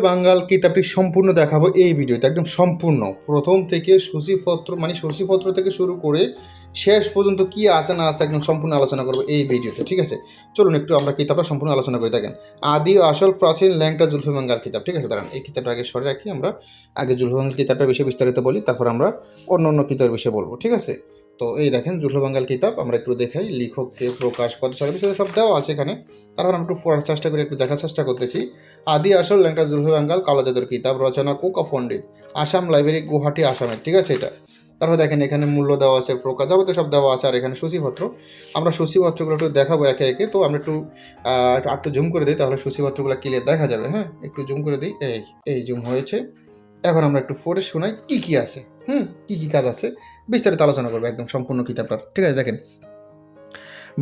বাঙ্গাল কিতাবটি সম্পূর্ণ দেখাবো এই ভিডিওতে, একদম সম্পূর্ণ প্রথম থেকে সূচিপত্র মানে সূচিপত্র থেকে শুরু করে শেষ পর্যন্ত কি আছে না আছে একদম সম্পূর্ণ আলোচনা করবো এই ভিডিওতে। ঠিক আছে, চলুন একটু আমরা কিতাবটা সম্পূর্ণ আলোচনা করে থাকেন। আদি ও আসল প্রাচীন ল্যাংটা জুলফি বাঙ্গাল কিতাব। ঠিক আছে, দাঁড়ান এই কিতাবটা আগে সরে রাখি, আমরা আগে জুলফি বাঙ্গাল কিতাবটা বিষয়ে বিস্তারিত বলি, তারপর আমরা অন্য অন্য কিতাবের বিষয়ে বলবো। ঠিক আছে, তো এই দেখেন জুলফি বাঙ্গাল কিতাব, আমরা একটু দেখাই লেখককে, প্রকাশ কত সালের বিষয়ে সব দেওয়া আছে এখানে। তারপর আমরা একটু পড়ার চেষ্টা করি, একটু দেখার চেষ্টা করতেছি। আদি আসল ল্যাংটা জুলফি বাঙ্গাল কালো জাদুর কিতাব, রচনা কুকা পণ্ডিত, আসাম লাইব্রেরি, গুয়াহাটি, আসামের। ঠিক আছে, এটা। তারপর দেখেন এখানে মূল্য দেওয়া আছে, প্রকাশ যাবতীয় সব দেওয়া আছে, আর এখানে সূচিপত্র। আমরা সূচিপত্রগুলো একটু দেখাবো একে একে। তো আমরা একটু জুম করে দিই, তাহলে সূচিপত্রগুলো ক্লিয়ার দেখা যাবে। হ্যাঁ, একটু জুম করে দিই, এই এই জুম হয়েছে। এখন আমরা একটু পড়ে শোনাই কি কি আছে, কি কি কাজ আছে, বিস্তারিত আলোচনা করবো একদম সম্পূর্ণ কিতাবটার। ঠিক আছে, দেখেন।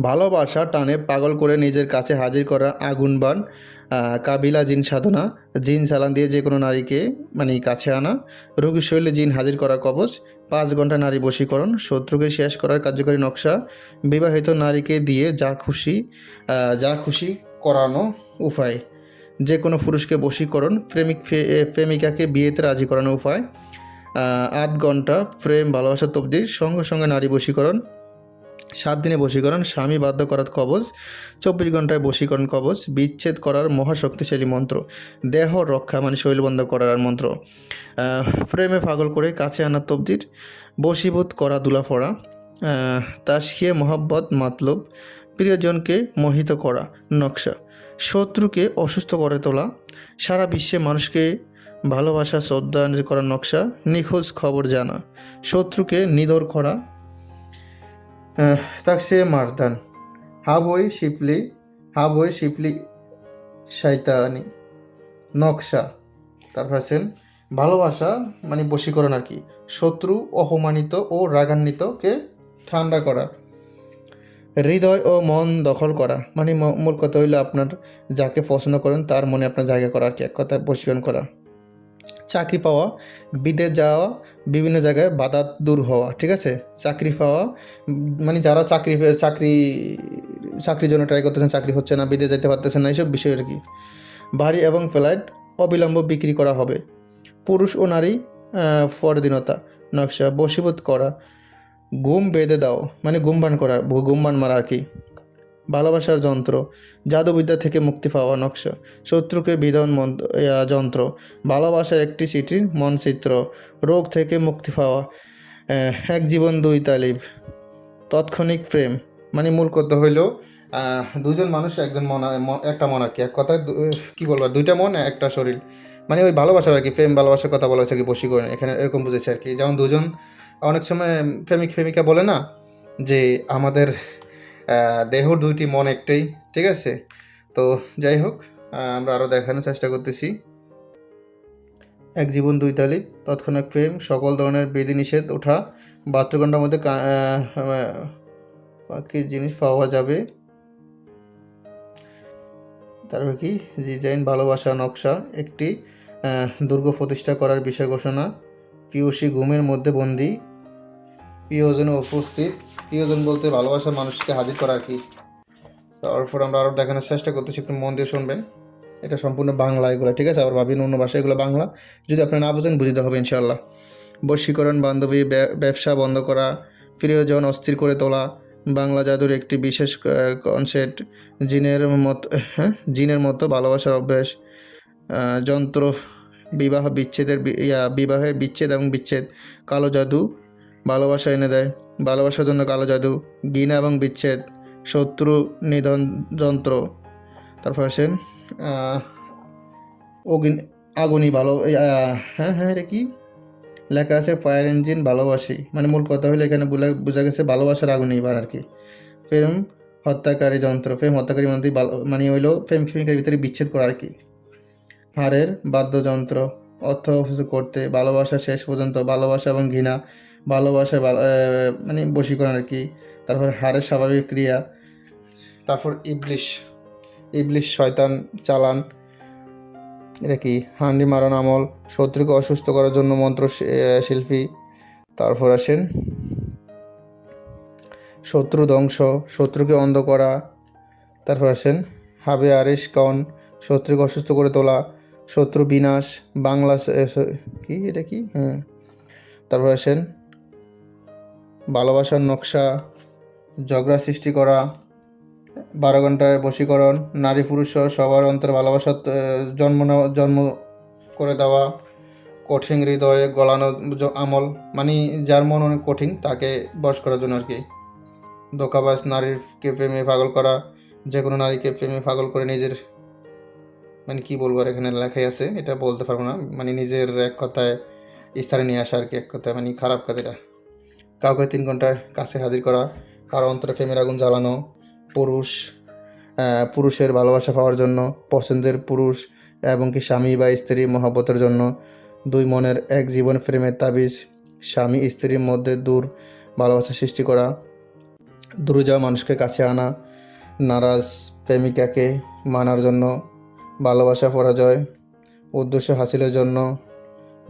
ভালোবাসা টানে পাগল করে নিজের কাছে হাজির করা আগুনবান কাবিলা জিন সাধনা, জিন চালান দিয়ে যে কোনো নারীকে মানে কাছে আনা, রোগীর শরীরে জিন হাজির করা কবচ, 5 ঘন্টা নারী বশীকরণ, শত্রুকে শেষ করার কার্যকরী নকশা, বিবাহিত নারীকে দিয়ে যা খুশি করানো উপায়, যে কোনো পুরুষকে বশীকরণ, প্রেমিকাকে বিয়েতে রাজি করানো উপায়, 8 ঘন্টা প্রেম ভালোবাসা তবদির, সঙ্গে সঙ্গে নারী বশীকরণ, 7 দিনে বশীকরণ, স্বামী বাধ্য করার কবচ, 24 ঘন্টায় বশীকরণ কবচ, বিচ্ছেদ করার মহাশক্তিশালী মন্ত্র, দেহ রক্ষা মানে শৈল বন্ধ করার মন্ত্র, প্রেমে পাগল করে কাছে আনা তবদির, বশীভূত করা দুলাফড়া, তাসকিয়ে মোহাব্বত মাতলব, প্রিয়জনকে মোহিত করা নকশা, শত্রুকে অসুস্থ করে তোলা, সারা বিশ্বে মানুষকে ভালোবাসা শ্রদ্ধা করার নকশা, নিখোঁজ খবর জানা, শত্রুকে নিধর করা, তাকসে মারদান, হাবই শিপলি শয়তানি নকশা। তারপর আছেন ভালোবাসা মানে বশীকরণ আর কি, শত্রু অপমানিত ও রাগান্বিতকে ঠান্ডা করা, হৃদয় ও মন দখল করা মানে মূল কথা হইলো আপনার যাকে পছন্দ করেন তার মনে আপনার জায়গা করা আর কি, এক কথায় বশীকরণ করা, চাকরি পাওয়া, বিদেশ যাওয়া, বিভিন্ন জায়গায় বাধা দূর হওয়া। ঠিক আছে, চাকরি পাওয়া মানে যারা চাকরির জন্য ট্রাই করতেছেন, চাকরি হচ্ছে না, বিদেশ যেতে পারতেছেন না, এইসব বিষয় আর কি। বাড়ি এবং ফ্ল্যাট অবিলম্ব বিক্রি করা হবে, পুরুষ ও নারী পরাধীনতা নকশা, বশীভূত করা, ঘুম বেঁধে দাও মানে ঘুমবান মারা আর কি, ভালোবাসার যন্ত্র, জাদুবিদ্যা থেকে মুক্তি পাওয়া নকশা, শত্রুকে বিধন যন্ত্র, ভালোবাসার একটি চিঠির মনচিত্র, রোগ থেকে মুক্তি পাওয়া, এক জীবন দুই তালিব, তৎক্ষণিক প্রেম মানে মূল কথা হইল দুজন মানুষ একজন একটা মন আর কি, এক কথায় কী বলবো, দুইটা মন একটা শরীর, মানে ওই ভালোবাসার আর কি, প্রেম ভালোবাসার কথা বলা হচ্ছে আর কি, বশীকরণ এখানে এরকম বুঝেছে আর কি। যেমন দুজন অনেক সময় প্রেমিকা বলে না যে আমাদের দেহর দুইটি মন একটাই। ঠিক আছে, তো যাই হোক, আমরা আরও দেখানোর চেষ্টা করতেছি। এক জীবন দুই তালিব, তৎক্ষণাৎ প্রেম, সকল ধরনের বিধিনিষেধ ওঠা, 72 ঘন্টার মধ্যে বাকি জিনিস পাওয়া যাবে। তারপর কি ডিজাইন, ভালোবাসা নকশা, একটি দুর্গ প্রতিষ্ঠা করার বিষয় ঘোষণা, প্রিয়সী ঘুমের মধ্যে বন্দি, প্রিয়জনে উপস্থিত, প্রিয়জন বলতে ভালোবাসার মানুষকে হাজির করা আর কি। তারপর আমরা আরও দেখানোর চেষ্টা করতেছি, একটু মন দিয়ে শুনবেন, এটা সম্পূর্ণ বাংলা এগুলো। ঠিক আছে, আবার ভাবিন অন্য ভাষা, এগুলো বাংলা, যদি আপনি না বোঝেন বুঝতে হবে ইনশাল্লাহ। বশীকরণ, বান্ধবী, ব্যবসা বন্ধ করা, প্রিয়জন অস্থির করে তোলা, বাংলা জাদুর একটি বিশেষ কনসেপ্ট, জিনের মতো ভালোবাসার অভ্যাস, যন্ত্র, বিবাহের বিচ্ছেদ এবং বিচ্ছেদ, কালো জাদু ভালোবাসা এনে দেয়, ভালোবাসার জন্য কালো জাদু, ঘৃণা এবং বিচ্ছেদ, শত্রু নিধন যন্ত্র। তারপর আসেন আগুনি ভালো, এটা কি লেখা আছে, ফায়ার ইঞ্জিন ভালোবাসি মানে মূল কথা হলো এখানে বোঝা গেছে ভালোবাসার আগুনি বার আর কি। প্রেম হত্যাকারী যন্ত্র, প্রেম হত্যাকারী মানে হইলো প্রেমিকার ভিতরে বিচ্ছেদ করা আর কি। হাড়ের বাদ্যযন্ত্র, অর্থ করতে, ভালোবাসা শেষ পর্যন্ত, ভালোবাসা এবং ঘৃণা, ভালোবাসা মানে বশীকরণ আর কি। তারপর হাড়ের স্বাভাবিক ক্রিয়া, তারপর ইবলিশ শয়তান চালান, এটা কি হান্ডি মারণ আমল, শত্রুকে অসুস্থ করার জন্য মন্ত্র শিল্পী। তারপর আসেন শত্রু ধ্বংস, শত্রুকে অন্ধ করা। তারপর আসেন হাবে আরিশ কন, শত্রুকে অসুস্থ করে তোলা, শত্রু বিনাশ, বাংলা কি এটা কি, হ্যাঁ। তারপর আসেন ভালোবাসার নকশা, ঝগড়া সৃষ্টি করা, 12 ঘন্টায় বশীকরণ, নারী পুরুষ সহ সবার অন্তরে ভালোবাসার জন্ম করে দেওয়া, কঠিন হৃদয়ে গলানো আমল, মানে যার মন অনেক কঠিন তাকে বশ করার জন্য আর কি। ধোঁকাবাজ, নারীকে প্রেমে পাগল করা, যে কোনো নারীকে প্রেমে পাগল করে নিজের, মানে কি বলবো আর এখানে লেখাই আছে, এটা বলতে পারবো না, মানে নিজের এক কথায় স্থানে নিয়ে আসা আর কি, এক কথায় মানে খারাপ কাজ এটা। কাউকে 3 ঘন্টায় কাছে হাজির করা, কারো অন্তরে প্রেমের আগুন জ্বালানো, পুরুষের ভালোবাসা পাওয়ার জন্য, পছন্দের পুরুষ এবং কি স্বামী বা স্ত্রী মহব্বতের জন্য, 2 মনের এক জীবন প্রেমের তাবিজ, স্বামী স্ত্রীর মধ্যে দূর ভালোবাসা সৃষ্টি করা, দূরে যাওয়া মানুষকে কাছে আনা, নারাজ প্রেমিকাকে মানার জন্য, ভালোবাসা পরাজয়, উদ্দেশ্য হাসিলের জন্য,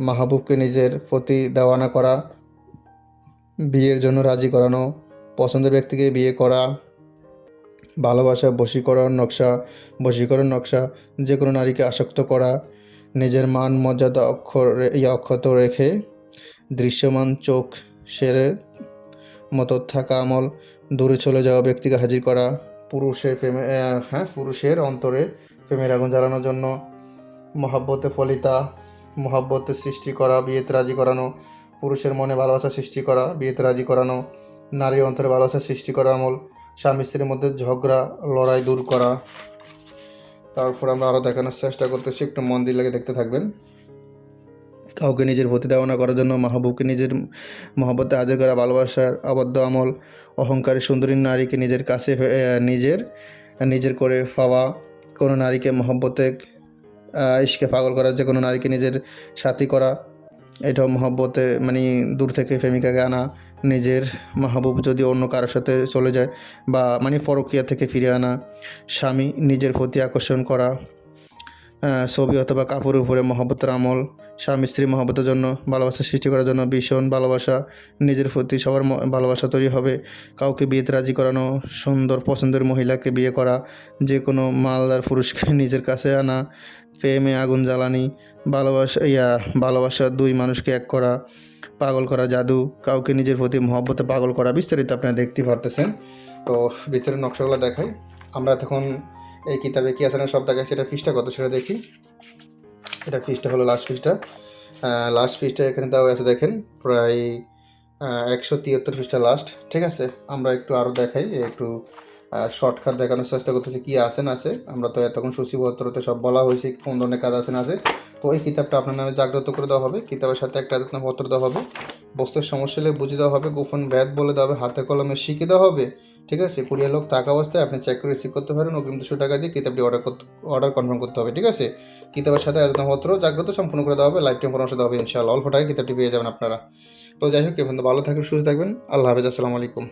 মাহবুবকে নিজের প্রতি দেওয়ানা করা, বিয়ের জন্য রাজি করানো, পছন্দের ব্যক্তিকে বিয়ে করা, ভালোবাসা বশীকরণ নকশা, যে কোনো নারীকে আসক্ত করা, নিজের মান মর্যাদা অক্ষত রেখে দৃশ্যমান চোখ সেরে মতো থাকা আমল, দূরে চলে যাওয়া ব্যক্তিকে হাজির করা, পুরুষের অন্তরে প্রেমের আগুন জ্বালানোর জন্য, মহব্বতে সৃষ্টি করা, বিয়েতে রাজি করানো, পুরুষের মনে ভালোবাসা সৃষ্টি করা, বিয়েতে রাজি করানো, নারীর অন্তরে ভালোবাসা সৃষ্টি করা আমল, স্বামী স্ত্রীর মধ্যে ঝগড়া লড়াই দূর করা। তারপর আমরা আরও দেখানোর চেষ্টা করতেছি, একটু মন দিয়ে লেগে দেখতে থাকবেন। কাউকে নিজের প্রতি দেওয়ানা করার জন্য, মাহবুবকে নিজের মহব্বতে হাজির করা, ভালোবাসার আবদ্ধ আমল, অহংকারী সুন্দরী নারীকে নিজের কাছে নিজের করে পাওয়া, কোনো নারীকে মহব্বতে ইশকে পাগল করা, যে কোনো নারীকে নিজের সাথী করা, এটাও মহব্বতে মানে দূর থেকে প্রেমিকাকে আনা, নিজের মাহবুব যদি অন্য কারোর সাথে চলে যায় বা মানে পরকীয়া থেকে ফিরে আনা, স্বামী নিজের প্রতি আকর্ষণ করা, ছবি অথবা কাপড়ের উপরে মহব্বতের আমল, স্বামী স্ত্রী মহব্বতের জন্য, ভালোবাসা সৃষ্টি করার জন্য, ভীষণ ভালোবাসা, নিজের প্রতি সবার ভালোবাসা তৈরি হবে, কাউকে বিয়েতে রাজি করানো, সুন্দর পছন্দের মহিলাকে বিয়ে করা, যে কোনো মালদার পুরুষকে নিজের কাছে আনা, প্রেমে আগুন জ্বালানি, ভালোবাসা 2 মানুষকে এক করা, পাগল করা জাদু, কাউকে নিজের প্রতি মহব্বতে পাগল করা, বিস্তারিত আপনারা দেখতে পারতেছেন। তো ভিতরের নকশাগুলো দেখাই। আমরা তখন এই কিতাবে কি আছে না সব দেখাচ্ছি। এটা পৃষ্ঠা কত সেটা দেখি। এটা পৃষ্ঠা হলো লাস্ট পৃষ্ঠা এখানে দেওয়া আছে, দেখেন প্রায় 173 পৃষ্ঠা লাস্ট। ঠিক আছে, আমরা একটু আরও দেখাই, একটু শর্টকাট দেখানোর চেষ্টা করতেছি কী আছে না আছে। আমরা তো এতক্ষণ সূচিপত্রতে সব বলা হয়েছে কোন ধরনের কাজ আছে না আছে। তো এই কিতাবটা আপনার নামে জাগ্রত করে দেওয়া হবে, কিতাবের সাথে একটা পত্র দেওয়া হবে, বস্তুর সমস্যা হলে বুঝিয়ে দেওয়া হবে, গোপন ভেদ বলে দেওয়া হবে, হাতে কলমে শিখে দেওয়া হবে। ঠিক আছে, কুরিয়ার লোক থাকা অবস্থায় আপনি চেক করে রিসিভ করতে পারেন, অগ্রিম 200 টাকা দিয়ে কিতাবটি অর্ডার কনফার্ম করতে হবে। ঠিক আছে, কিতাবের সাথে পত্র জাগ্রত সম্পূর্ণ করে দেওয়া হবে, লাইফ টাইম পরামর্শ দেওয়া হবে ইনশাআল্লাহ। অল্প টাকায় কিতাবটি পেয়ে যাবেন আপনারা। তো যাই হোক, এখন ভালো থাকবেন, সুস্থ থাকবেন। আল্লাহ হাফেজ, আসসালামু আলাইকুম।